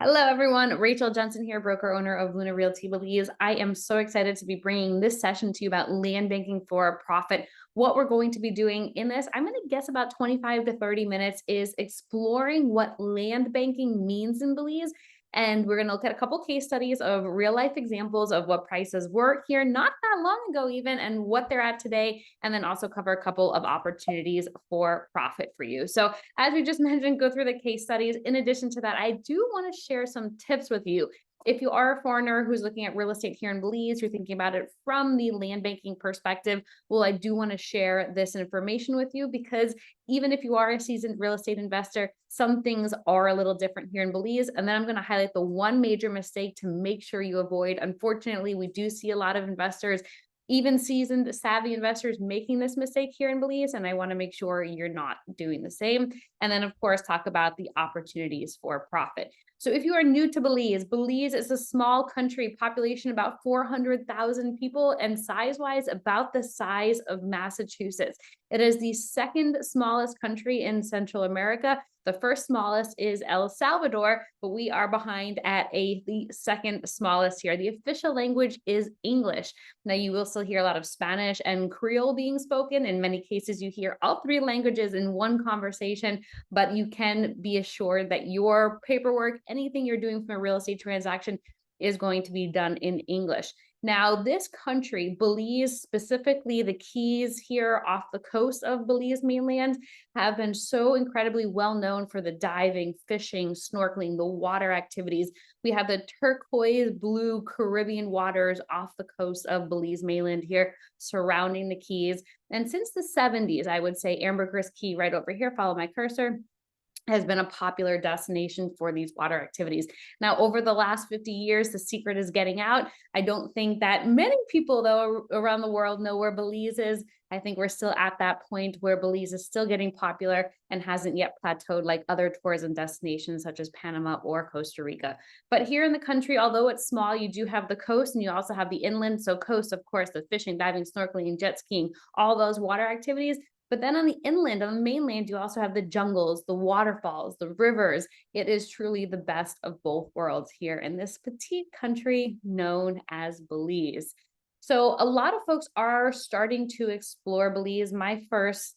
Hello, everyone. Rachel Jensen here, broker owner of Luna Realty Belize. I am so excited to be bringing this session to you about land banking for profit. What we're going to be doing in this, I'm going to guess about 25 to 30 minutes, is exploring what land banking means in Belize. And we're going to look at a couple case studies of real life examples of what prices were here not that long ago, even, and what they're at today. And then also cover a couple of opportunities for profit for you. So as we just mentioned, go through the case studies. In addition to that, I do want to share some tips with you. If you are a foreigner who's looking at real estate here in Belize, you're thinking about it from the land banking perspective, well, I do want to share this information with you because even if you are a seasoned real estate investor, some things are a little different here in Belize. And then I'm going to highlight the one major mistake to make sure you avoid. Unfortunately, we do see a lot of investors, even seasoned, savvy investors, making this mistake here in Belize, and I want to make sure you're not doing the same. And then, of course, talk about the opportunities for profit. So if you are new to Belize, Belize is a small country, population about 400,000 people, and size-wise about the size of Massachusetts. It is the second smallest country in Central America. The first smallest is El Salvador, but we are behind at the second smallest here. The official language is English. Now, you will still hear a lot of Spanish and Creole being spoken. In many cases, you hear all three languages in one conversation, but you can be assured that your paperwork, anything you're doing from a real estate transaction, is going to be done in English. Now, this country, Belize, specifically the Keys here off the coast of Belize mainland, have been so incredibly well known for the diving, fishing, snorkeling, the water activities. We have the turquoise blue Caribbean waters off the coast of Belize mainland here surrounding the Keys. And since the 70s, I would say Ambergris Caye right over here, follow my cursor, has been a popular destination for these water activities. Now, over the last 50 years, the secret is getting out. I don't think that many people, though, around the world know where Belize is. I think we're still at that point where Belize is still getting popular and hasn't yet plateaued like other tourism destinations such as Panama or Costa Rica. But here in the country, although it's small, you do have the coast and you also have the inland. So coast, of course, the fishing, diving, snorkeling, jet skiing, all those water activities. But then on the inland, on the mainland, you also have the jungles, the waterfalls, the rivers. It is truly the best of both worlds here in this petite country known as Belize. So a lot of folks are starting to explore Belize. My first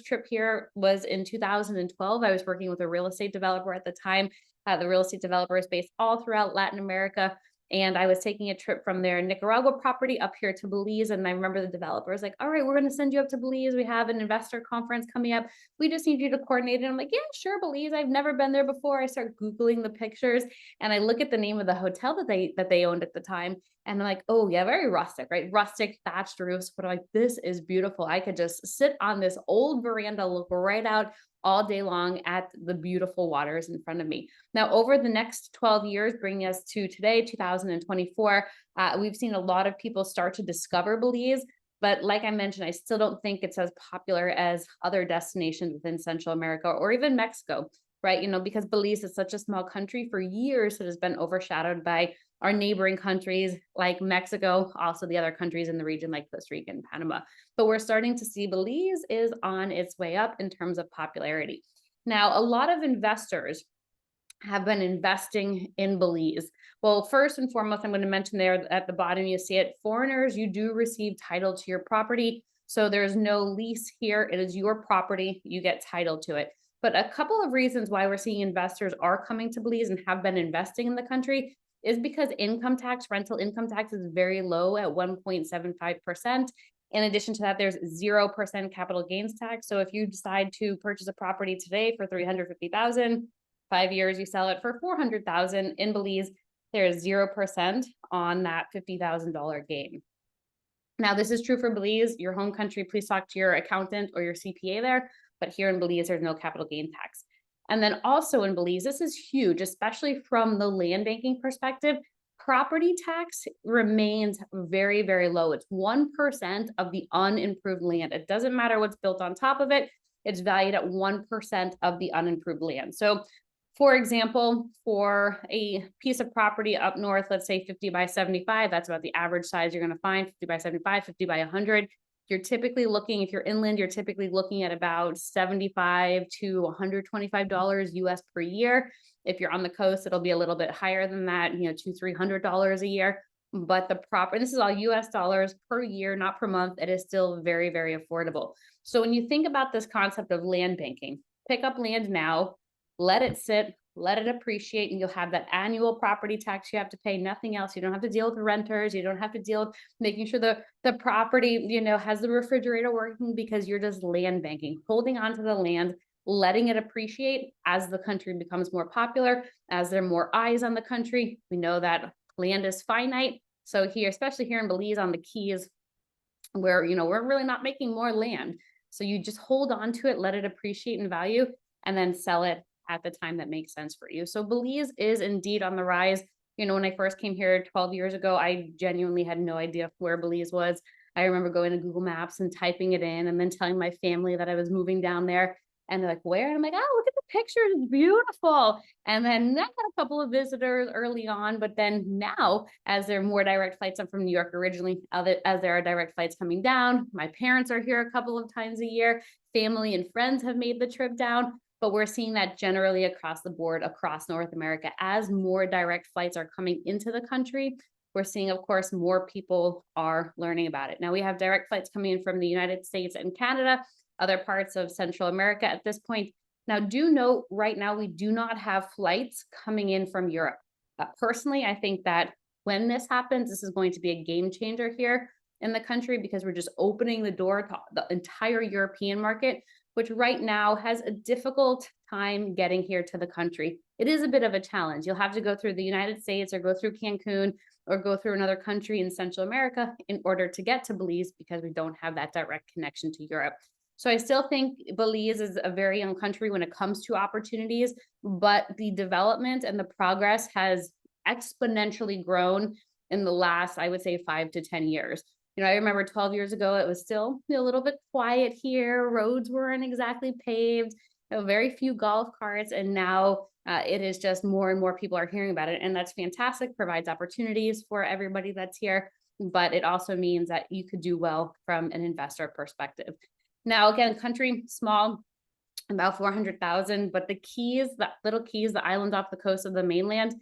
trip here was in 2012. I was working with a real estate developer at the time. The real estate developer is based all throughout Latin America. And I was taking a trip from their Nicaragua property up here to Belize. And I remember the developer was like, all right, we're going to send you up to Belize. We have an investor conference coming up. We just need you to coordinate it. I'm like, yeah, sure, Belize. I've never been there before. I start Googling the pictures and I look at the name of the hotel that they owned at the time. And I'm like, oh yeah, very rustic, right? Rustic thatched roofs. But I'm like, this is beautiful. I could just sit on this old veranda, look right out all day long at the beautiful waters in front of me. Now, over the next 12 years, bringing us to today, 2024, we've seen a lot of people start to discover Belize. But like I mentioned, I still don't think it's as popular as other destinations within Central America or even Mexico, right? Because Belize is such a small country, for years it has been overshadowed by our neighboring countries like Mexico, also the other countries in the region like Costa Rica and Panama. But we're starting to see Belize is on its way up in terms of popularity. Now, a lot of investors have been investing in Belize. Well, first and foremost, I'm going to mention there at the bottom, you see it, foreigners, you do receive title to your property. So there's no lease here. It is your property. You get title to it. But a couple of reasons why we're seeing investors are coming to Belize and have been investing in the country is because rental income tax is very low at 1.75%. In addition to that, there's 0% capital gains tax. So if you decide to purchase a property today for $350,000, 5 years, you sell it for $400,000 in Belize, there's 0% on that $50,000 gain. Now, this is true for Belize, your home country. Please talk to your accountant or your CPA there. But here in Belize, there's no capital gain tax. And then also in Belize, this is huge, especially from the land banking perspective. Property tax remains very, very low. It's 1% of the unimproved land. It doesn't matter what's built on top of it. It's valued at 1% of the unimproved land. So for example, for a piece of property up north, let's say 50 by 75, that's about the average size you're going to find, 50 by 75, 50 by 100. You're typically looking, if you're inland, you're typically looking at about $75 to $125 US per year. If you're on the coast, it'll be a little bit higher than that, $200-300 a year. But the proper, this is all US dollars per year, not per month. It is still very, very affordable. So when you think about this concept of land banking, pick up land now, let it sit, let it appreciate, and you'll have that annual property tax you have to pay, nothing else. You don't have to deal with renters. You don't have to deal with making sure the property, has the refrigerator working, because you're just land banking, holding on to the land, letting it appreciate as the country becomes more popular, as there are more eyes on the country. We know that land is finite. So here, especially here in Belize on the Keys, where, we're really not making more land. So you just hold on to it, let it appreciate in value, and then sell it at the time that makes sense for you. So Belize is indeed on the rise. When I first came here 12 years ago, I genuinely had no idea where Belize was. I remember going to Google Maps and typing it in and then telling my family that I was moving down there. And they're like, where? And I'm like, oh, look at the pictures. It's beautiful. And then I had a couple of visitors early on, but then now, as there are more direct flights, I'm from New York originally, as there are direct flights coming down, my parents are here a couple of times a year, family and friends have made the trip down. But we're seeing that generally across the board, across North America, as more direct flights are coming into the country. We're seeing, of course, more people are learning about it. Now we have direct flights coming in from the United States and Canada, other parts of Central America at this point. Now, do note right now, we do not have flights coming in from Europe. Personally, I think that when this happens, this is going to be a game changer here in the country, because we're just opening the door to the entire European market, which right now has a difficult time getting here to the country. It is a bit of a challenge. You'll have to go through the United States or go through Cancun or go through another country in Central America in order to get to Belize, because we don't have that direct connection to Europe. So I still think Belize is a very young country when it comes to opportunities, but the development and the progress has exponentially grown in the last, I would say, 5 to 10 years. I remember 12 years ago, it was still a little bit quiet here. Roads weren't exactly paved, very few golf carts. And now it is just more and more people are hearing about it. And that's fantastic, provides opportunities for everybody that's here. But it also means that you could do well from an investor perspective. Now, again, country small, about 400,000, but the Keys, the little Keys, the islands off the coast of the mainland,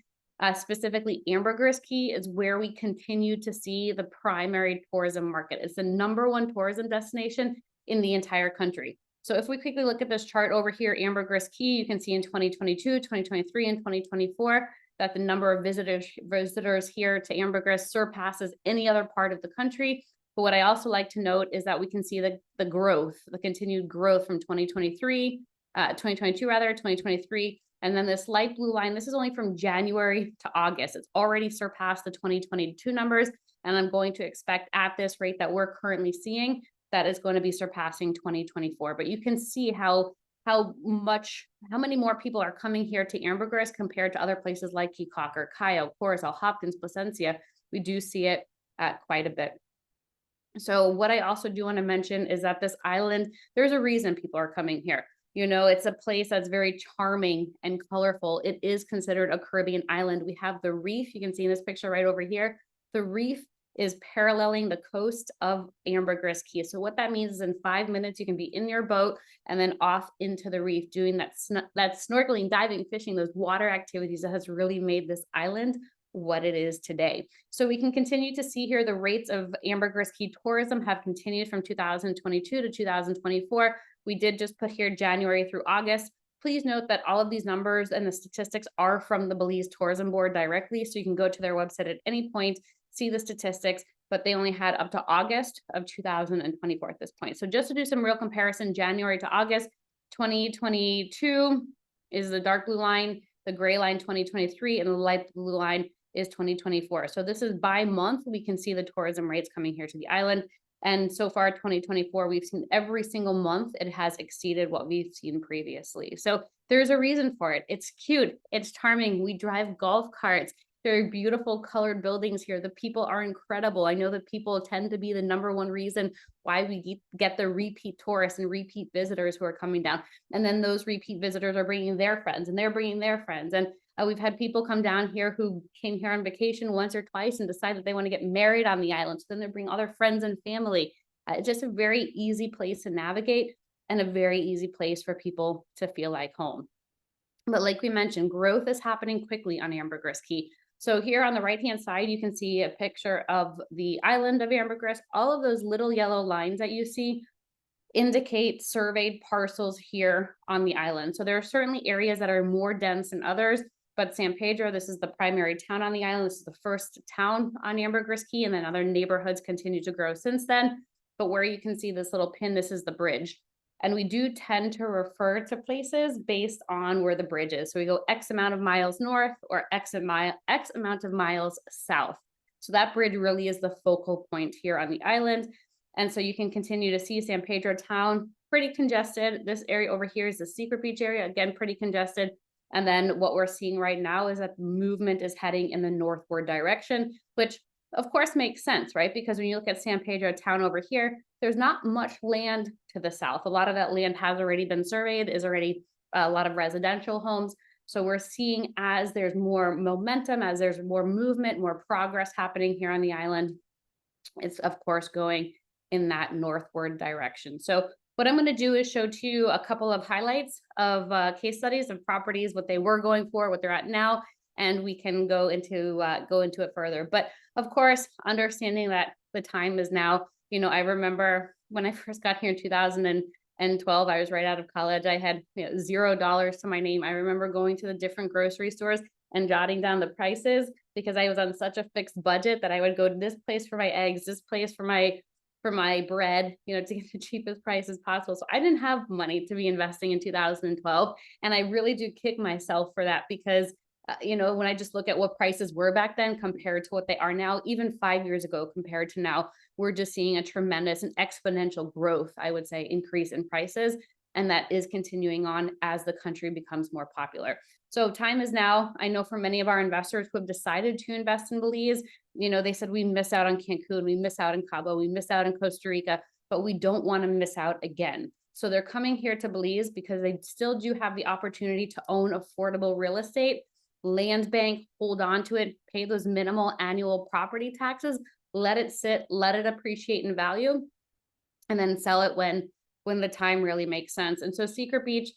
specifically Ambergris Caye, is where we continue to see the primary tourism market. It's the #1 tourism destination in the entire country. So if we quickly look at this chart over here, Ambergris Caye, you can see in 2022, 2023, and 2024 that the number of visitors here to Ambergris surpasses any other part of the country. But what I also like to note is that we can see the growth, the continued growth from 2022 rather, 2023. And then this light blue line, this is only from January to August. It's already surpassed the 2022 numbers. And I'm going to expect at this rate that we're currently seeing, that is going to be surpassing 2024. But you can see how many more people are coming here to Ambergris compared to other places like Keycocker, Cayo, Corozal, Hopkins, Placencia. We do see it quite a bit. So what I also do want to mention is that this island, there's a reason people are coming here. It's a place that's very charming and colorful. It is considered a Caribbean island. We have the reef. You can see in this picture right over here. The reef is paralleling the coast of Ambergris Caye. So what that means is in 5 minutes, you can be in your boat and then off into the reef doing that snorkeling, diving, fishing, those water activities that has really made this island what it is today. So we can continue to see here the rates of Ambergris Caye tourism have continued from 2022 to 2024. We did just put here January through August. Please note that all of these numbers and the statistics are from the Belize Tourism Board directly. So you can go to their website at any point, see the statistics, but they only had up to August of 2024 at this point. So just to do some real comparison, January to August, 2022 is the dark blue line, the gray line 2023, and the light blue line is 2024. So this is by month. We can see the tourism rates coming here to the island. And so far, 2024, we've seen every single month it has exceeded what we've seen previously. So there's a reason for it. It's cute. It's charming. We drive golf carts. There are beautiful colored buildings here. The people are incredible. I know that people tend to be the #1 reason why we get the repeat tourists and repeat visitors who are coming down. And then those repeat visitors are bringing their friends and they're bringing their friends. And we've had people come down here who came here on vacation once or twice and decide that they want to get married on the island. So then they bring other friends and family. Just a very easy place to navigate and a very easy place for people to feel like home. But like we mentioned, growth is happening quickly on Ambergris Caye. So here on the right-hand side, you can see a picture of the island of Ambergris. All of those little yellow lines that you see indicate surveyed parcels here on the island. So there are certainly areas that are more dense than others, but San Pedro, this is the primary town on the island. This is the first town on Ambergris Caye, and then other neighborhoods continue to grow since then. But where you can see this little pin, this is the bridge. And we do tend to refer to places based on where the bridge is. So we go X amount of miles north or X amount of miles south. So that bridge really is the focal point here on the island. And so you can continue to see San Pedro town, pretty congested. This area over here is the Secret Beach area, again, pretty congested. And then what we're seeing right now is that movement is heading in the northward direction, which of course makes sense, right? Because when you look at San Pedro town over here, there's not much land to the south. A lot of that land has already been surveyed, is already a lot of residential homes. So we're seeing as there's more momentum, as there's more movement, more progress happening here on the island, it's of course going in that northward direction. So what I'm going to do is show to you a couple of highlights of case studies of properties, what they were going for, what they're at now, and we can go into it further. But of course, understanding that the time is now. You know, I remember when I first got here in 2012, I was right out of college. I had $0 to my name. I remember going to the different grocery stores and jotting down the prices because I was on such a fixed budget that I would go to this place for my eggs, this place for my bread, to get the cheapest price as possible. So I didn't have money to be investing in 2012. And I really do kick myself for that because, when I just look at what prices were back then compared to what they are now, even 5 years ago compared to now, we're just seeing a tremendous and exponential growth, I would say, increase in prices. And that is continuing on as the country becomes more popular. So time is now. I know for many of our investors who have decided to invest in Belize, they said we miss out on Cancun, we miss out in Cabo, we miss out in Costa Rica, but we don't want to miss out again. So they're coming here to Belize because they still do have the opportunity to own affordable real estate, land bank, hold on to it, pay those minimal annual property taxes, let it sit, let it appreciate in value, and then sell it when the time really makes sense. And so Secret Beach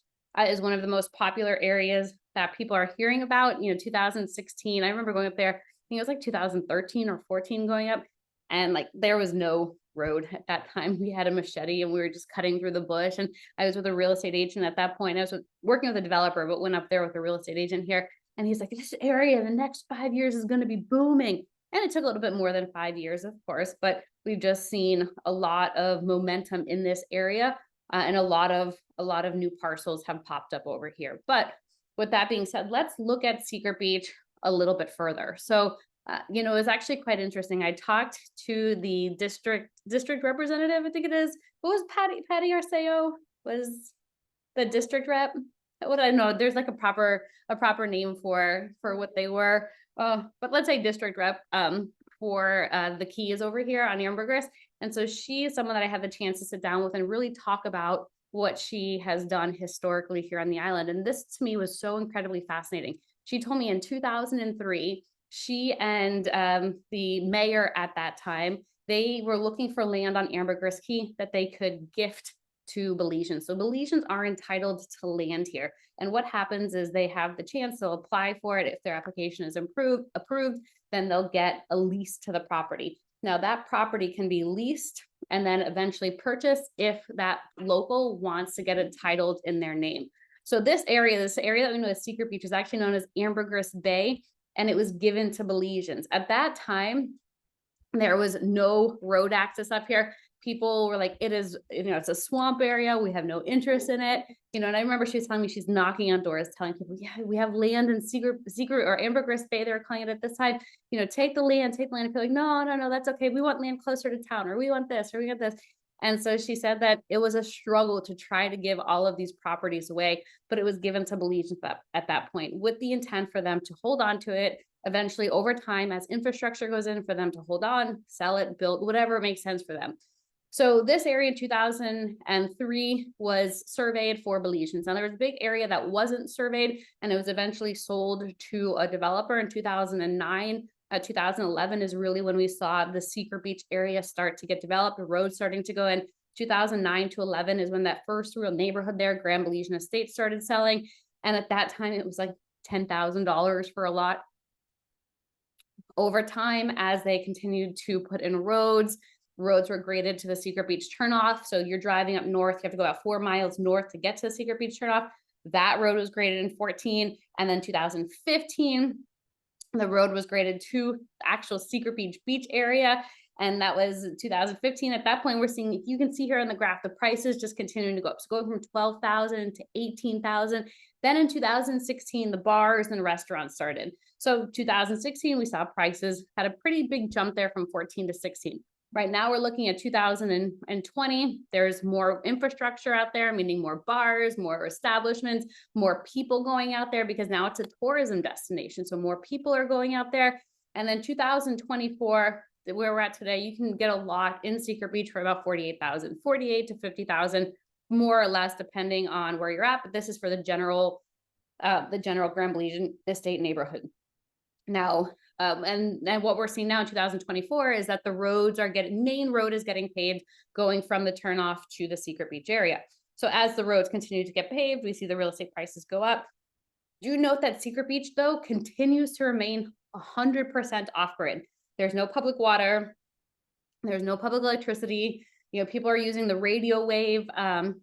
is one of the most popular areas that people are hearing about. 2016, I remember going up there, I think it was like 2013 or 14 going up, and like there was no road at that time. We had a machete and we were just cutting through the bush. And I was with a real estate agent at that point. I was working with a developer, but went up there with a real estate agent here. And he's like, this area in the next 5 years is going to be booming. And it took a little bit more than 5 years, of course, but we've just seen a lot of momentum in this area, and a lot of new parcels have popped up over here. But with that being said, let's look at Secret Beach a little bit further. So, it was actually quite interesting. I talked to the district representative, I think it is. What was Patty Arceo was the district rep? What I know, there's like a proper name for what they were. But let's say district rep for the Keys over here on Ambergris. And so she is someone that I had the chance to sit down with and really talk about what she has done historically here on the island. And this to me was so incredibly fascinating. She told me in 2003, she and the mayor at that time, they were looking for land on Ambergris Caye that they could gift to Belizeans. So Belizeans are entitled to land here. And what happens is they have the chance, they'll apply for it. If their application is approved, then they'll get a lease to the property. Now that property can be leased and then eventually purchased if that local wants to get it titled in their name. So this area that we know as Secret Beach is actually known as Ambergris Bay, and it was given to Belizeans. At that time, there was no road access up here. People were like, it is, it's a swamp area. We have no interest in it. And I remember she was telling me she's knocking on doors, telling people, yeah, we have land in Secret or Ambergris Bay, they were calling it at this time, take the land. And people like, no, that's okay. We want land closer to town, or we want this, or we want this. And so she said that it was a struggle to try to give all of these properties away, but it was given to Belizeans at that point with the intent for them to hold on to it. Eventually, over time, as infrastructure goes in, for them to hold on, sell it, build, whatever makes sense for them. So this area in 2003 was surveyed for Belizeans. Now there was a big area that wasn't surveyed, and it was eventually sold to a developer in 2009. 2011 is really when we saw the Secret Beach area start to get developed, the roads starting to go in. 2009 to 11 is when that first real neighborhood there, Grand Belizean Estate, started selling. And at that time, it was like $10,000 for a lot. Over time, as they continued to put in roads were graded to the Secret Beach turnoff. So you're driving up north, you have to go about 4 miles north to get to the Secret Beach turnoff. That road was graded in 14. And then 2015, the road was graded to the actual Secret beach area. And that was 2015. At that point, we're seeing, you can see here on the graph, the prices just continuing to go up. So going from 12,000 to 18,000. Then in 2016, the bars and restaurants started. So 2016, we saw prices had a pretty big jump there from 14 to 16. Right now, we're looking at 2020. There's more infrastructure out there, meaning more bars, more establishments, more people going out there, because now it's a tourism destination. So more people are going out there. And then 2024, where we're at today, you can get a lot in Secret Beach for about 48,000, 48 to 50,000, more or less, depending on where you're at. But this is for the general Grand Belizean Estate neighborhood. Now, and what we're seeing now in 2024 is that the roads are main road is getting paved, going from the turnoff to the Secret Beach area. So as the roads continue to get paved, we see the real estate prices go up. Do note that Secret Beach, though, continues to remain 100% off-grid. There's no public water. There's no public electricity. People are using the radio wave or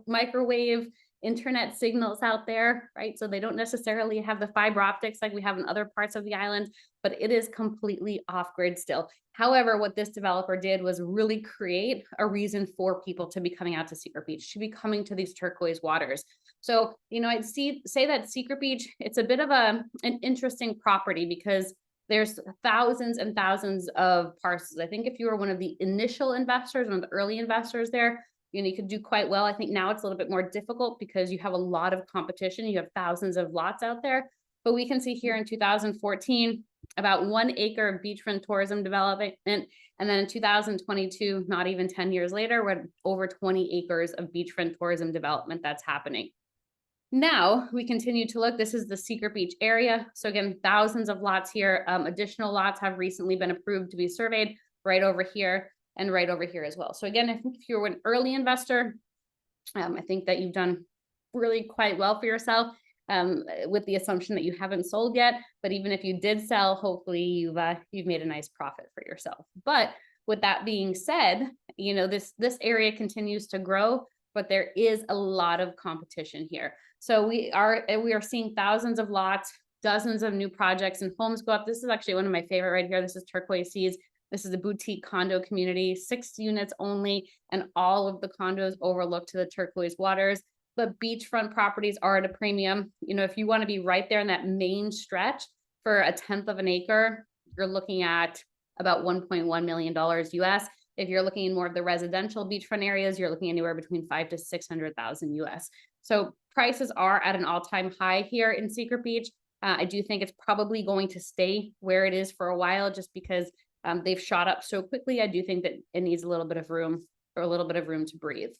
microwave internet signals out there, right? So they don't necessarily have the fiber optics like we have in other parts of the island, but it is completely off-grid still. However, what this developer did was really create a reason for people to be coming out to Secret Beach, to be coming to these turquoise waters. So, I'd say that Secret Beach, it's a bit of an interesting property because there's thousands and thousands of parcels. I think if you were one of the initial investors, one of the early investors there, you could do quite well. I think now it's a little bit more difficult because you have a lot of competition. You have thousands of lots out there. But we can see here in 2014, about 1 acre of beachfront tourism development. And then in 2022, not even 10 years later, we're at over 20 acres of beachfront tourism development that's happening. Now we continue to look. This is the Secret Beach area. So again, thousands of lots here. Additional lots have recently been approved to be surveyed right over here and right over here as well. So again, I think if you're an early investor, I think that you've done really quite well for yourself, with the assumption that you haven't sold yet. But even if you did sell, hopefully you've made a nice profit for yourself. But with that being said, this area continues to grow, but there is a lot of competition here. So we are seeing thousands of lots, dozens of new projects and homes go up. This is actually one of my favorite right here. This is Turquoise Seas. This is a boutique condo community, 6 units only, and all of the condos overlook to the turquoise waters. But beachfront properties are at a premium. If you want to be right there in that main stretch for 1/10 of an acre, you're looking at about $1.1 million US. If you're looking in more of the residential beachfront areas, you're looking anywhere between 500,000 to 600,000 US. So prices are at an all-time high here in Secret Beach. I do think it's probably going to stay where it is for a while, just because they've shot up so quickly. I do think that it needs a little bit of room to breathe.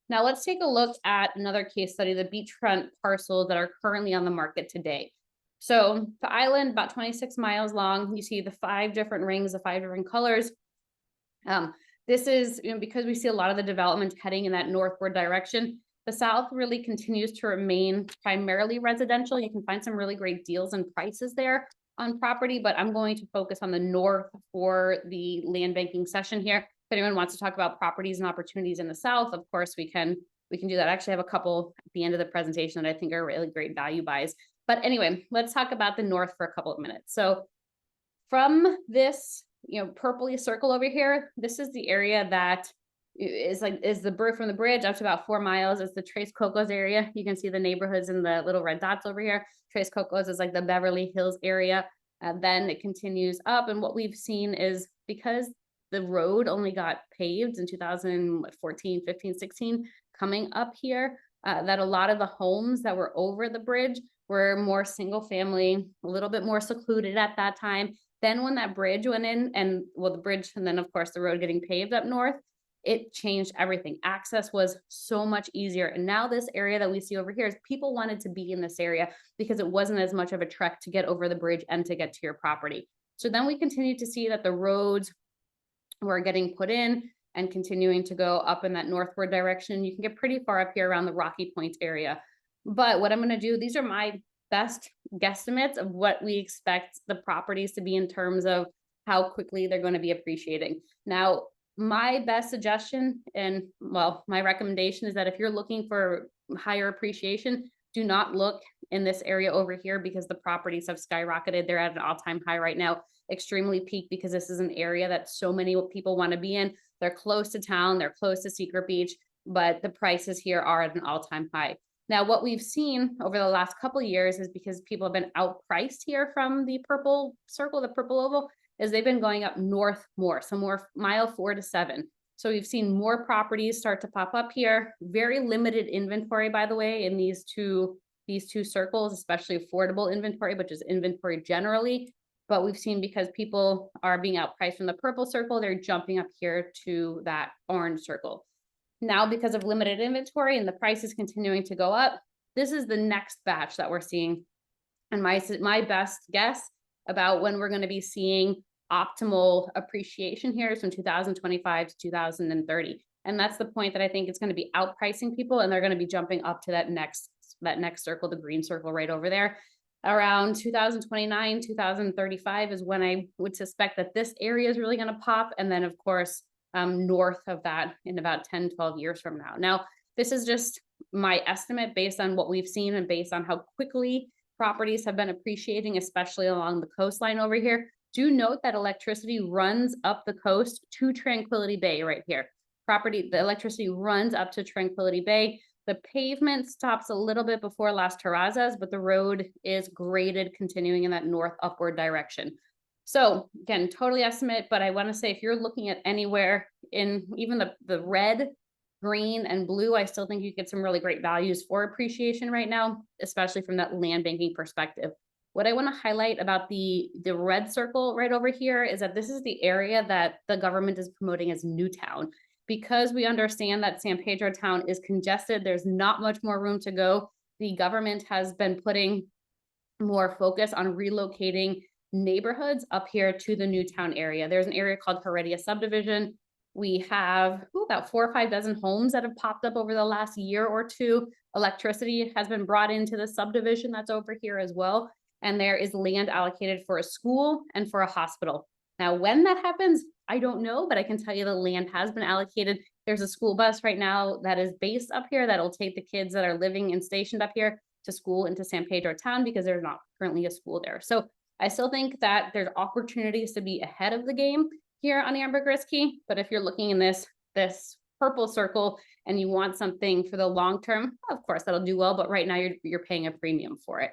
Now let's take a look at another case study, the beachfront parcels that are currently on the market today. So the island, about 26 miles long, you see the 5 different rings, the 5 different colors. This is, because we see a lot of the development heading in that northward direction. The south really continues to remain primarily residential. You can find some really great deals and prices there on property, but I'm going to focus on the north for the land banking session here. If anyone wants to talk about properties and opportunities in the south, of course we can do that. I actually have a couple at the end of the presentation that I think are really great value buys. But anyway, let's talk about the north for a couple of minutes. So from this, purpley circle over here, this is the area that is the bird from the bridge up to about 4 miles. It's the Tres Cocos area. You can see the neighborhoods in the little red dots over here. Tres Cocos is like the Beverly Hills area. Then it continues up. And what we've seen is, because the road only got paved in 2014, 15, 16, coming up here, that a lot of the homes that were over the bridge were more single family, a little bit more secluded at that time. Then when that bridge went in, and the bridge, and then of course the road getting paved up north, it changed everything. Access was so much easier. And now this area that we see over here is, people wanted to be in this area because it wasn't as much of a trek to get over the bridge and to get to your property. So then we continue to see that the roads were getting put in and continuing to go up in that northward direction. You can get pretty far up here around the Rocky Point area. But what I'm going to do, these are my best guesstimates of what we expect the properties to be in terms of how quickly they're going to be appreciating. Now, my best suggestion and well, my recommendation is that if you're looking for higher appreciation, do not look in this area over here because the properties have skyrocketed. They're at an all-time high right now, extremely peak because this is an area that so many people want to be in. They're close to town, they're close to Secret Beach, but the prices here are at an all-time high. Now, what we've seen over the last couple of years is because people have been outpriced here from the purple circle, the purple oval, is they've been going up north more, so more mile 4 to 7. So we've seen more properties start to pop up here. Very limited inventory, by the way, in these two circles, especially affordable inventory, which is inventory generally. But we've seen because people are being outpriced from the purple circle, they're jumping up here to that orange circle. Now, because of limited inventory and the prices continuing to go up, this is the next batch that we're seeing. And my best guess about when we're going to be seeing optimal appreciation here is from 2025 to 2030. And that's the point that I think it's going to be outpricing people and they're going to be jumping up to that next circle, the green circle right over there. Around 2029, 2035 is when I would suspect that this area is really going to pop. And then, of course, north of that in about 10, 12 years from now. Now, this is just my estimate based on what we've seen and based on how quickly properties have been appreciating, especially along the coastline over here. Do note that electricity runs up the coast to Tranquility Bay right here. The electricity runs up to Tranquility Bay. The pavement stops a little bit before Las Terrazas, but the road is graded continuing in that north upward direction. So again, totally estimate, but I want to say if you're looking at anywhere in even the red, green, and blue, I still think you get some really great values for appreciation right now, especially from that land banking perspective. What I want to highlight about the red circle right over here is that this is the area that the government is promoting as Newtown. Because we understand that San Pedro town is congested, there's not much more room to go. The government has been putting more focus on relocating neighborhoods up here to the Newtown area. There's an area called Heredia Subdivision. We have about 4 or 5 dozen homes that have popped up over the last year or two. Electricity has been brought into the subdivision that's over here as well. And there is land allocated for a school and for a hospital. Now, when that happens, I don't know, but I can tell you the land has been allocated. There's a school bus right now that is based up here that'll take the kids that are living and stationed up here to school into San Pedro town because there's not currently a school there. So I still think that there's opportunities to be ahead of the game here on Ambergris Caye. But if you're looking in this purple circle and you want something for the long term, of course, that'll do well. But right now you're paying a premium for it.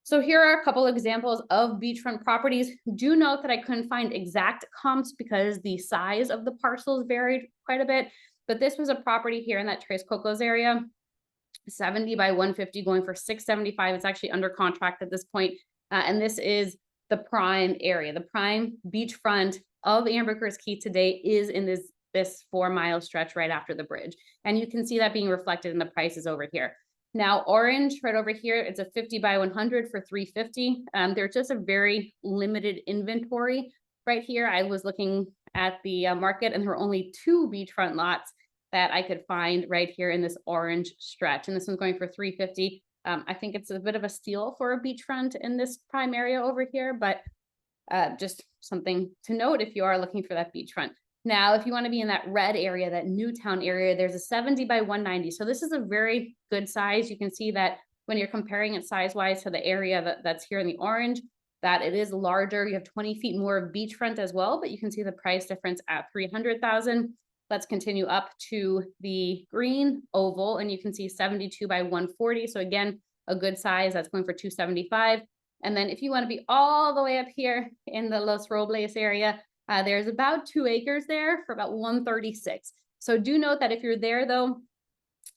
So here are a couple examples of beachfront properties. Do note that I couldn't find exact comps because the size of the parcels varied quite a bit. But this was a property here in that Tres Cocos area, 70 by 150 going for 675. It's actually under contract at this point. And this is the prime area. The prime beachfront of Ambergris Caye today is in this 4-mile stretch right after the bridge. And you can see that being reflected in the prices over here. Now, orange right over here, it's a 50 by 100 for 350. There's just a very limited inventory right here. I was looking at the market and there were only 2 beachfront lots that I could find right here in this orange stretch. And this one's going for 350. I think it's a bit of a steal for a beachfront in this prime area over here, but just something to note if you are looking for that beachfront. Now, if you want to be in that red area, that Newtown area, there's a 70 by 190. So this is a very good size. You can see that when you're comparing it size-wise to the area that's here in the orange, that it is larger. You have 20 feet more of beachfront as well, but you can see the price difference at 300,000. Let's continue up to the green oval, and you can see 72 by 140. So again, a good size that's going for 275. And then if you want to be all the way up here in the Los Robles area, there's about 2 acres there for about 136. So do note that if you're there though,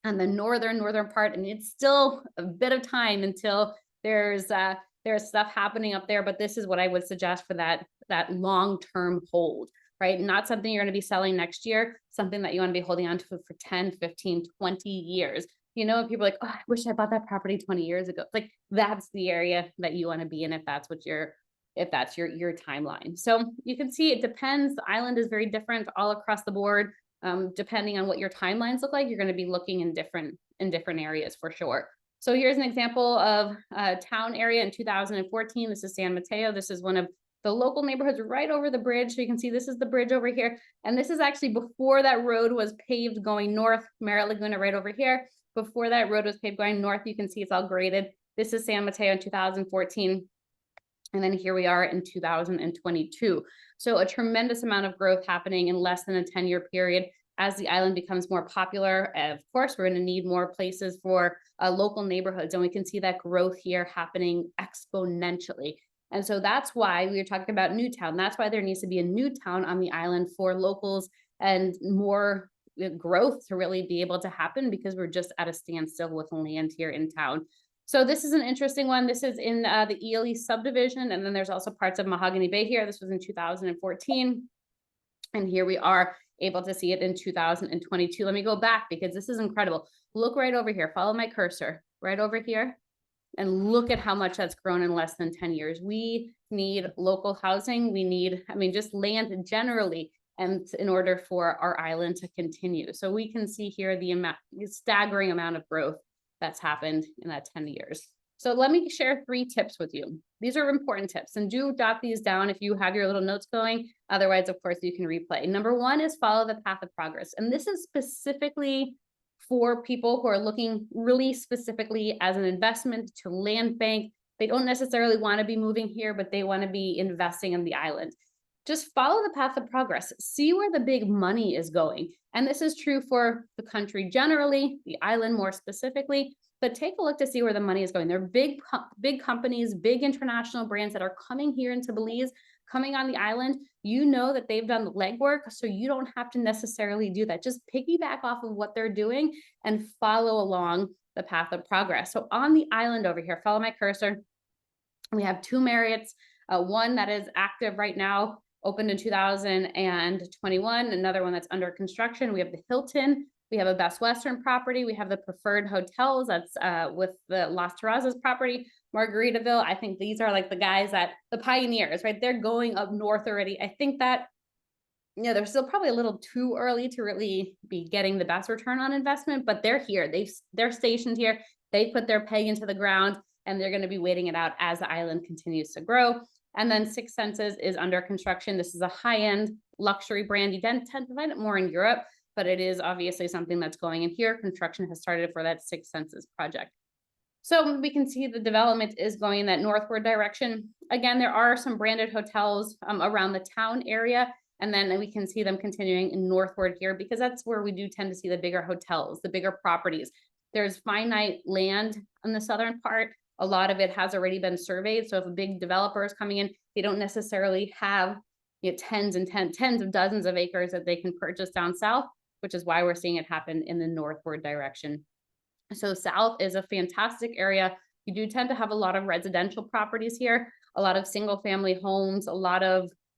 on the northern part, and it's still a bit of time until there's stuff happening up there, but this is what I would suggest for that long-term hold, right? Not something you're going to be selling next year, something that you want to be holding on to for 10, 15, 20 years. You know, people are like, oh, I wish I bought that property 20 years ago. Like that's the area that you want to be in if that's what you're if that's your timeline. So you can see it depends. The island is very different all across the board. Depending on what your timelines look like, you're going to be looking in different areas for sure. So here's an example of a town area in 2014. This is San Mateo. This is one of the local neighborhoods right over the bridge. So you can see this is the bridge over here. And this is actually before that road was paved going north, Merritt Laguna right over here. Before that road was paved going north, you can see it's all graded. This is San Mateo in 2014. And then here we are in 2022. So a tremendous amount of growth happening in less than a 10-year period. As the island becomes more popular, of course, we're going to need more places for local neighborhoods. And we can see that growth here happening exponentially. And so that's why we were talking about Newtown. That's why there needs to be a new town on the island for locals and more growth to really be able to happen, because we're just at a standstill with land here in town. So this is an interesting one. This is in the Ely subdivision. And then there's also parts of Mahogany Bay here. This was in 2014. And here we are able to see it in 2022. Let me go back because this is incredible. Look right over here. Follow my cursor right over here. And look at how much that's grown in less than 10 years. We need local housing. We need, just land generally, and in order for our island to continue. So we can see here the staggering amount of growth that's happened in that 10 years. So let me share 3 tips with you. These are important tips, and do jot these down if you have your little notes going. Otherwise, of course, you can replay. Number 1 is follow the path of progress. And this is specifically for people who are looking really specifically as an investment to land bank. They don't necessarily want to be moving here, but they want to be investing in the island. Just follow the path of progress. See where the big money is going. And this is true for the country generally, the island more specifically, but take a look to see where the money is going. There are big companies, big international brands that are coming here into Belize, coming on the island. You know that they've done the legwork, so you don't have to necessarily do that. Just piggyback off of what they're doing and follow along the path of progress. So on the island over here, follow my cursor. We have 2 Marriotts, one that is active right now, opened in 2021, another one that's under construction. We have the Hilton, we have a Best Western property, we have the Preferred Hotels, that's with the Las Terrazas property, Margaritaville. I think these are like the guys that, the pioneers, right? They're going up north already. I think that, they're still probably a little too early to really be getting the best return on investment, but they're here. They're stationed here. They put their peg into the ground, and they're going to be waiting it out as the island continues to grow. And then Six Senses is under construction. This is a high-end luxury brand. You tend to find it more in Europe, but it is obviously something that's going in here. Construction has started for that Six Senses project. So we can see the development is going in that northward direction. Again, there are some branded hotels around the town area, and then we can see them continuing in northward here, because that's where we do tend to see the bigger hotels, the bigger properties. There's finite land on the southern part. A lot of it has already been surveyed. So if a big developer is coming in, they don't necessarily have tens of dozens of acres that they can purchase down south, which is why we're seeing it happen in the northward direction. So south is a fantastic area. You do tend to have a lot of residential properties here, a lot of single family homes, a lot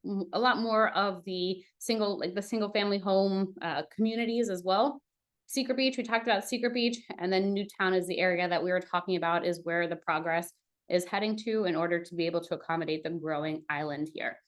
more of the single family home communities as well. Secret Beach, we talked about Secret Beach, and then Newtown is the area that we were talking about, is where the progress is heading to in order to be able to accommodate the growing island here.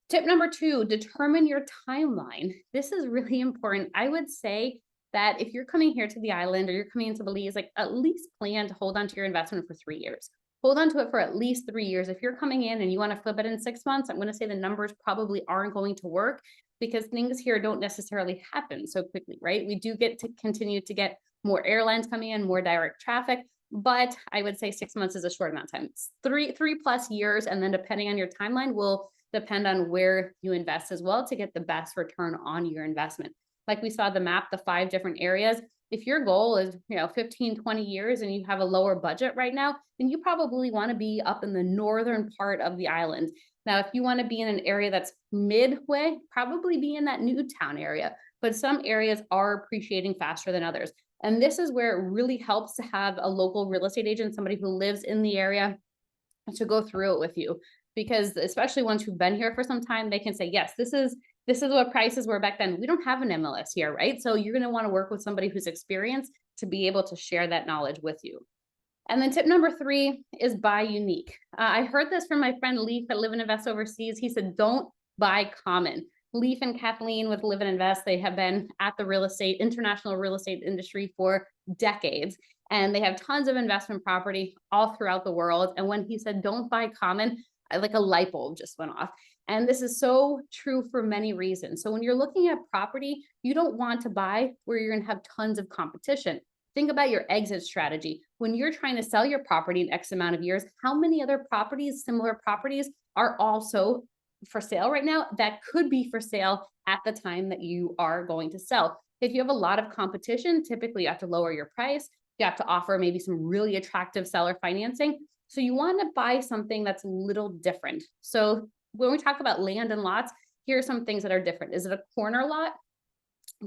Tip number 2, determine your timeline. This is really important. I would say that if you're coming here to the island, or you're coming into Belize, at least plan to hold on to your investment for 3 years. Hold on to it for at least 3 years. If you're coming in and you want to flip it in 6 months, I'm going to say the numbers probably aren't going to work, because things here don't necessarily happen so quickly, right? We do get to continue to get more airlines coming in, more direct traffic, but I would say 6 months is a short amount of time. It's three plus years, and then depending on your timeline will depend on where you invest as well to get the best return on your investment. Like we saw the map, the 5 different areas. If your goal is 15, 20 years and you have a lower budget right now, then you probably want to be up in the northern part of the island. Now, if you want to be in an area that's midway, probably be in that Newtown area, but some areas are appreciating faster than others. And this is where it really helps to have a local real estate agent, somebody who lives in the area, to go through it with you. Because especially ones who've been here for some time, they can say, yes, this is what prices were back then. We don't have an MLS here, right? So you're going to want to work with somebody who's experienced to be able to share that knowledge with you. And then tip number 3 is buy unique. I heard this from my friend Leaf at Live and Invest Overseas. He said, don't buy common. Leaf and Kathleen with Live and Invest, they have been at the international real estate industry for decades. And they have tons of investment property all throughout the world. And when he said, don't buy common, like a light bulb just went off. And this is so true for many reasons. So when you're looking at property, you don't want to buy where you're going to have tons of competition. Think about your exit strategy. When you're trying to sell your property in X amount of years, how many other properties, similar properties, are also for sale right now that could be for sale at the time that you are going to sell? If you have a lot of competition, typically you have to lower your price. You have to offer maybe some really attractive seller financing. So you want to buy something that's a little different. So when we talk about land and lots, here are some things that are different. Is it a corner lot?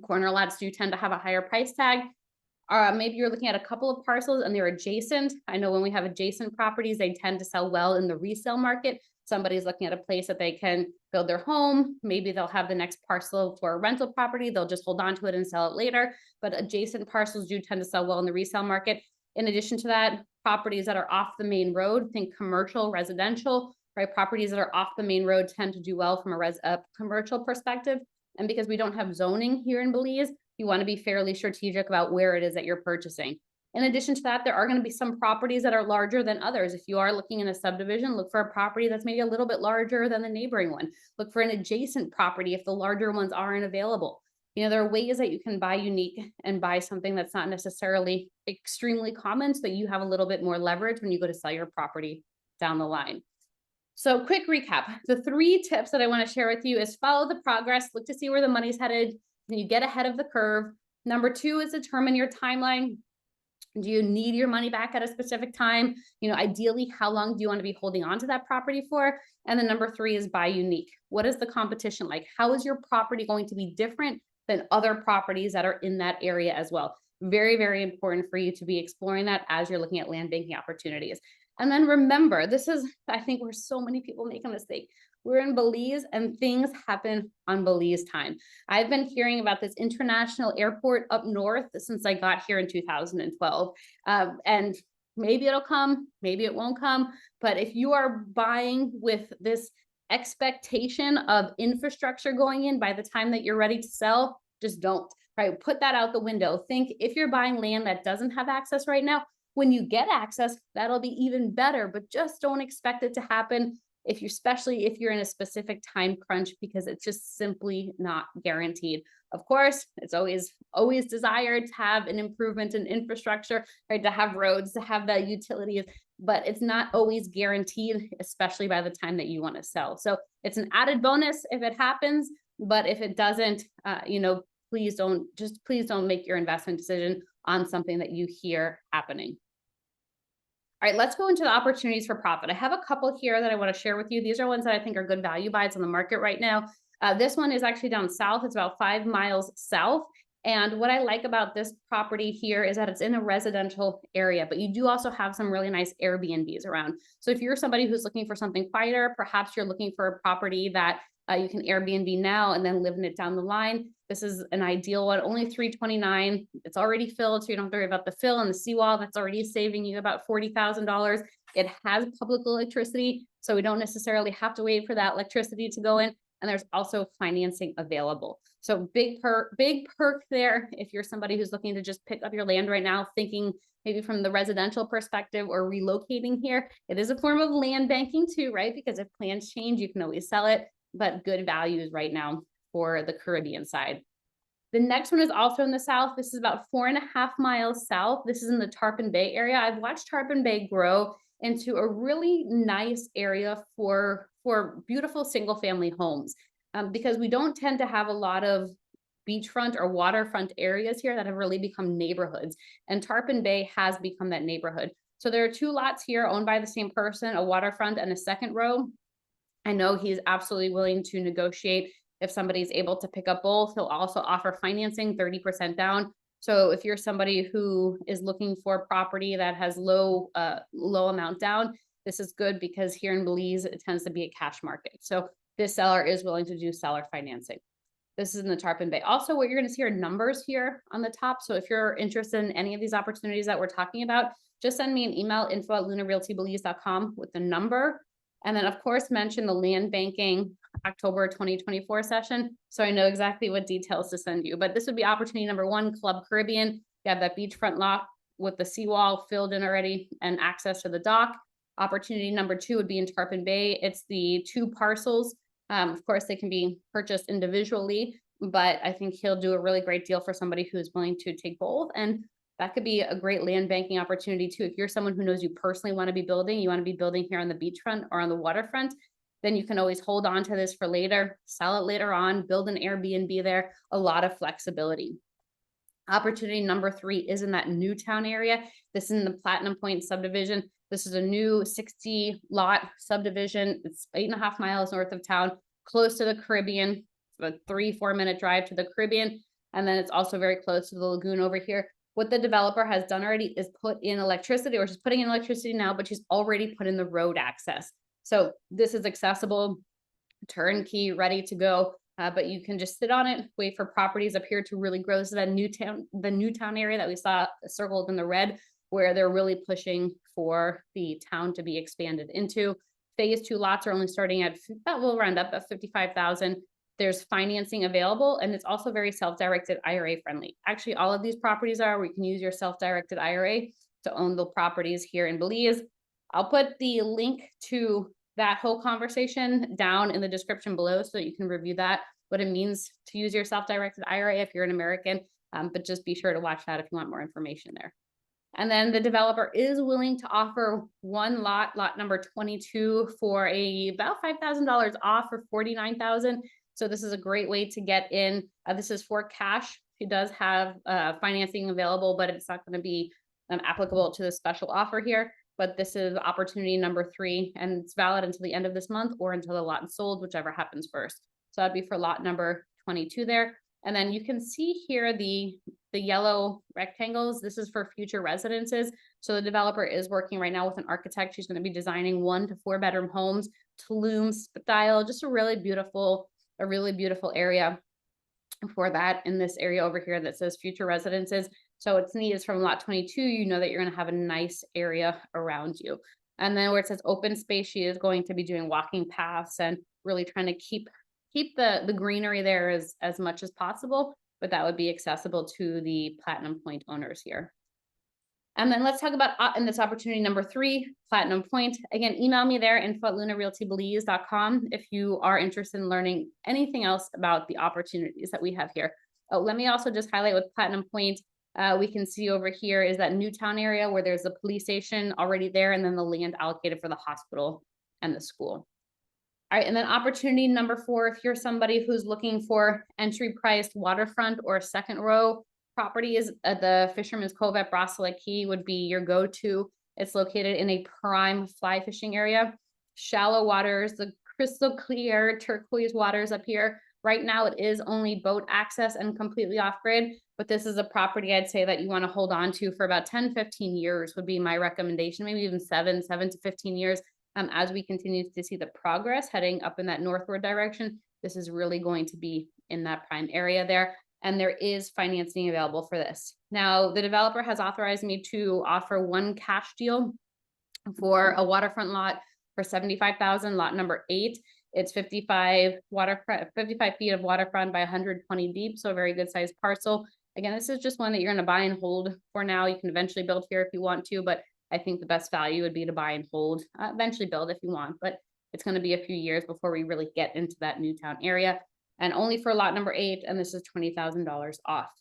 Corner lots do tend to have a higher price tag. Maybe you're looking at a couple of parcels and they're adjacent. I know when we have adjacent properties, they tend to sell well in the resale market. Somebody's looking at a place that they can build their home. Maybe they'll have the next parcel for a rental property. They'll just hold on to it and sell it later. But adjacent parcels do tend to sell well in the resale market. In addition to that, properties that are off the main road, think commercial, residential, right? Properties that are off the main road tend to do well from a commercial perspective. And because we don't have zoning here in Belize, you want to be fairly strategic about where it is that you're purchasing. In addition to that, there are going to be some properties that are larger than others. If you are looking in a subdivision, look for a property that's maybe a little bit larger than the neighboring one. Look for an adjacent property if the larger ones aren't available. You know, there are ways that you can buy unique and buy something that's not necessarily extremely common so that you have a little bit more leverage when you go to sell your property down the line. So quick recap, the 3 tips that I want to share with you is follow the progress, look to see where the money's headed, and you get ahead of the curve. Number 2 is determine your timeline. Do you need your money back at a specific time? You know, ideally, how long do you want to be holding on to that property for? And then number 3 is buy unique. What is the competition like? How is your property going to be different than other properties that are in that area as well? Very, very important for you to be exploring that as you're looking at land banking opportunities. And then remember, this is, I think, where so many people make a mistake. We're in Belize and things happen on Belize time. I've been hearing about this international airport up north since I got here in 2012. And maybe it'll come, maybe it won't come. But if you are buying with this expectation of infrastructure going in by the time that you're ready to sell, just don't, right? Put that out the window. Think if you're buying land that doesn't have access right now, when you get access, that'll be even better, but just don't expect it to happen especially if you're in a specific time crunch, because it's just simply not guaranteed. Of course, it's always desired to have an improvement in infrastructure, right? To have roads, to have the utilities, but it's not always guaranteed, especially by the time that you want to sell. So it's an added bonus if it happens, but if it doesn't, please don't make your investment decision on something that you hear happening. All right, let's go into the opportunities for profit. I have a couple here that I want to share with you. These are ones that I think are good value buys on the market right now. This one is actually down south. It's about 5 miles south. And what I like about this property here is that it's in a residential area, but you do also have some really nice Airbnbs around. So if you're somebody who's looking for something quieter, perhaps you're looking for a property that you can Airbnb now and then live in it down the line. This is an ideal one, only $329. It's already filled, so you don't have to worry about the fill and the seawall. That's already saving you about $40,000. It has public electricity, so we don't necessarily have to wait for that electricity to go in. And there's also financing available. So big perk there if you're somebody who's looking to just pick up your land right now, thinking maybe from the residential perspective or relocating here. It is a form of land banking too, right? Because if plans change, you can always sell it, but good values right now for the Caribbean side. The next one is also in the south. This is about 4.5 miles south. This is in the Tarpon Bay area. I've watched Tarpon Bay grow into a really nice area for beautiful single family homes, because we don't tend to have a lot of beachfront or waterfront areas here that have really become neighborhoods. And Tarpon Bay has become that neighborhood. So there are 2 lots here owned by the same person, a waterfront and a second row. I know he's absolutely willing to negotiate if somebody's able to pick up both. He'll also offer financing, 30% down. So if you're somebody who is looking for a property that has low amount down, this is good because here in Belize, it tends to be a cash market. So this seller is willing to do seller financing. This is in the Tarpon Bay. Also, what you're going to see are numbers here on the top. So if you're interested in any of these opportunities that we're talking about, just send me an email, info@lunarealtybelize.com with the number. And then of course, mention the land banking October 2024 session. So I know exactly what details to send you, but this would be opportunity number one, Club Caribbean. You have that beachfront lot with the seawall filled in already and access to the dock. Opportunity number two would be in Tarpon Bay. It's the two parcels. Of course, they can be purchased individually, but I think he'll do a really great deal for somebody who's willing to take both. And that could be a great land banking opportunity too. If you're someone who knows you personally want to be building, you want to be building here on the beachfront or on the waterfront, then you can always hold on to this for later, sell it later on, build an Airbnb there, a lot of flexibility. Opportunity number three is in that Newtown area. This is in the Platinum Point subdivision. This is a new 60 lot subdivision. It's 8.5 miles north of town, close to the Caribbean, a 3-4 minute drive to the Caribbean. And then it's also very close to the lagoon over here. What the developer has done already is put in electricity, or she's putting in electricity now, but she's already put in the road access. So this is accessible, turnkey, ready to go. But you can just sit on it, wait for properties up here to really grow. So that the Newtown area that we saw circled in the red, where they're really pushing for the town to be expanded into. Phase 2 lots are only starting at, that will round up at 55,000. There's financing available, and it's also very self-directed IRA friendly. Actually, all of these properties are where you can use your self-directed IRA to own the properties here in Belize. I'll put the link to that whole conversation down in the description below so that you can review that, what it means to use your self-directed IRA if you're an American, but just be sure to watch that if you want more information there. And then the developer is willing to offer one lot, lot number 22, for about $5,000 off for $49,000. So this is a great way to get in. This is for cash. He does have financing available, but it's not going to be applicable to the special offer here. But this is opportunity number 3, and it's valid until the end of this month or until the lot is sold, whichever happens first. So that'd be for lot number 22 there. And then you can see here the yellow rectangles. This is for future residences. So the developer is working right now with an architect. She's going to be designing 1 to 4 bedroom homes, Tulum style, just a really beautiful area for that in this area over here that says future residences. So it's neat is from lot 22, you know that you're going to have a nice area around you. And then where it says open space, she is going to be doing walking paths and really trying to keep the greenery there as much as possible, but that would be accessible to the Platinum Point owners here. And then let's talk about in this opportunity number 3, Platinum Point. Again, email me there, info@lunarealtybelize.com, if you are interested in learning anything else about the opportunities that we have here. Oh, let me also just highlight with Platinum Point. We can see over here is that Newtown area where there's a police station already there, and then the land allocated for the hospital and the school. All right, and then opportunity number 4, if you're somebody who's looking for entry priced waterfront or second row properties, the Fisherman's Cove at Bracelet Key would be your go-to. It's located in a prime fly fishing area, shallow waters, the crystal clear turquoise waters up here. Right now it is only boat access and completely off-grid, but this is a property I'd say that you want to hold on to for about 10-15 years would be my recommendation, maybe even 7 to 15 years. As we continue to see the progress heading up in that northward direction, this is really going to be in that prime area there. And there is financing available for this. Now, the developer has authorized me to offer one cash deal for a waterfront lot for $75,000, lot number 8. It's 55 feet of waterfront by 120 deep, so a very good sized parcel. Again, this is just one that you're going to buy and hold for now. You can eventually build here if you want to, but I think the best value would be to buy and hold, eventually build if you want, but it's going to be a few years before we really get into that Newtown area, and only for lot number 8, and this is $20,000 off.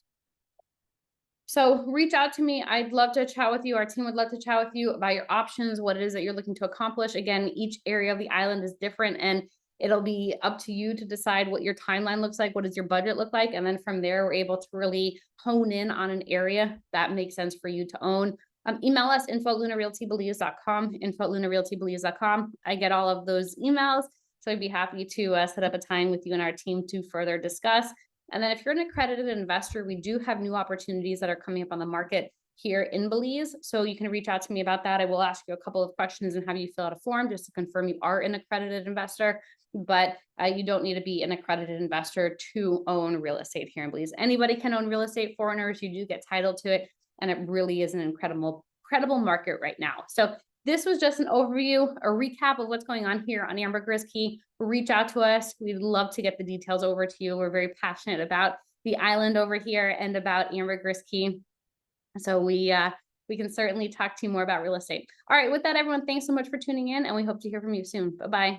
So reach out to me. I'd love to chat with you. Our team would love to chat with you about your options, what it is that you're looking to accomplish. Again, each area of the island is different, and it'll be up to you to decide what your timeline looks like, what does your budget look like, and then from there, we're able to really hone in on an area that makes sense for you to own. Email us, info@lunarealtybelize.com, info@lunarealtybelize.com. I get all of those emails, so I'd be happy to set up a time with you and our team to further discuss. And then if you're an accredited investor, we do have new opportunities that are coming up on the market here in Belize. So you can reach out to me about that. I will ask you a couple of questions and have you fill out a form just to confirm you are an accredited investor, but you don't need to be an accredited investor to own real estate here in Belize. Anybody can own real estate, foreigners, you do get title to it. And it really is an incredible incredible market right now. So this was just an overview, a recap of what's going on here on Ambergris Caye. Reach out to us. We'd love to get the details over to you. We're very passionate about the island over here and about Ambergris Caye. So we can certainly talk to you more about real estate. All right, with that, everyone, thanks so much for tuning in, and we hope to hear from you soon. Bye-bye.